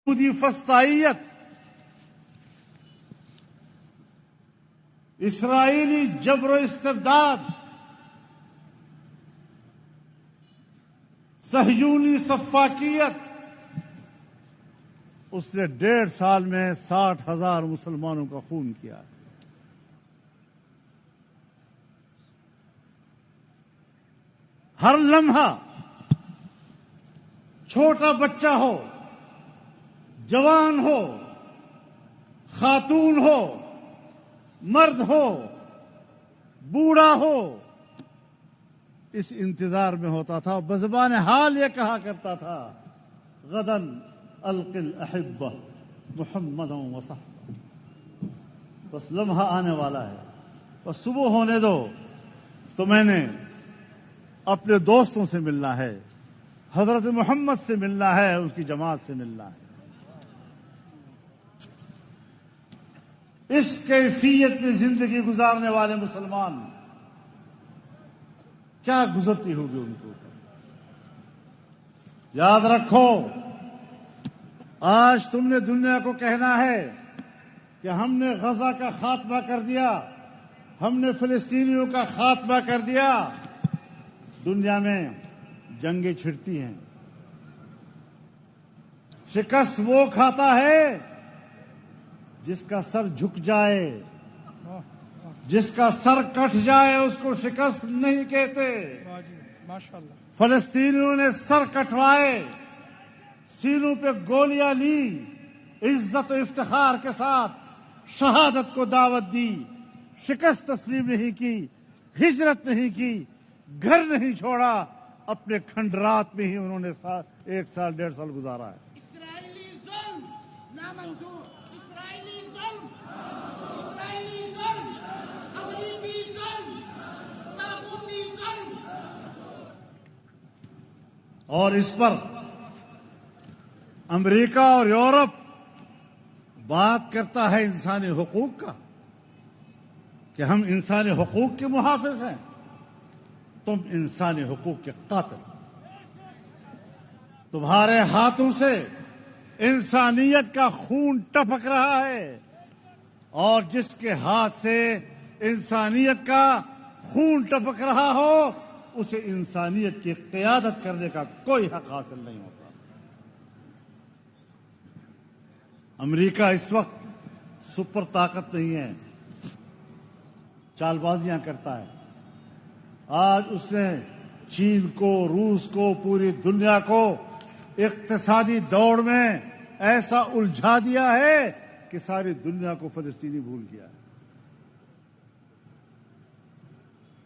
یہودی فسطائیت، اسرائیلی جبر و استبداد، صہیونی سفاکیت، اس نے 1.5 سال میں 60,000 مسلمانوں کا خون کیا ہے۔ ہر لمحہ چھوٹا بچہ ہو، جوان ہو، خاتون ہو، مرد ہو، بوڑھا ہو، اس انتظار میں ہوتا تھا، بزبان حال یہ کہا کرتا تھا غداً القی الاحبہ محمدا وصحبہ، بس لمحہ آنے والا ہے، بس صبح ہونے دو تو میں نے اپنے دوستوں سے ملنا ہے، حضرت محمد سے ملنا ہے، اس کی جماعت سے ملنا ہے۔ اس کیفیت میں زندگی گزارنے والے مسلمان کیا گزرتی ہوگی ان کو؟ یاد رکھو، آج تم نے دنیا کو کہنا ہے کہ ہم نے غزہ کا خاتمہ کر دیا، ہم نے فلسطینیوں کا خاتمہ کر دیا۔ دنیا میں جنگیں چھڑتی ہیں، شکست وہ کھاتا ہے جس کا سر جھک جائے، جس کا سر کٹ جائے اس کو شکست نہیں کہتے۔ فلسطینیوں نے سر کٹوائے، سینوں پہ گولیاں لی، عزت و افتخار کے ساتھ شہادت کو دعوت دی، شکست تسلیم نہیں کی، ہجرت نہیں کی، گھر نہیں چھوڑا، اپنے کھنڈرات میں ہی انہوں نے 1 سال 1.5 سال گزارا ہے۔ اسرائیلی ظلم نامنظور، اسرائیلی ظلم، اسرائیلی ظلم، امریکی ظلم، تاغوتی ظلم۔ اور اس پر امریکہ اور یورپ بات کرتا ہے انسانی حقوق کا کہ ہم انسانی حقوق کے محافظ ہیں، تم انسانی حقوق کے قاتل۔ تمہارے ہاتھوں سے انسانیت کا خون ٹپک رہا ہے، اور جس کے ہاتھ سے انسانیت کا خون ٹپک رہا ہو اسے انسانیت کی قیادت کرنے کا کوئی حق حاصل نہیں ہوتا۔ امریکہ اس وقت سپر طاقت نہیں ہے، چال بازیاں کرتا ہے۔ آج اس نے چین کو، روس کو، پوری دنیا کو اقتصادی دوڑ میں ایسا الجھا دیا ہے کہ ساری دنیا کو فلسطینی بھول گیا ہے۔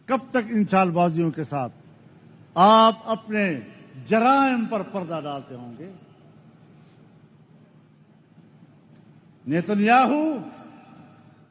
کب تک ان چال بازیوں کے ساتھ آپ اپنے جرائم پر پردہ ڈالتے ہوں گے؟ نیتن یاہو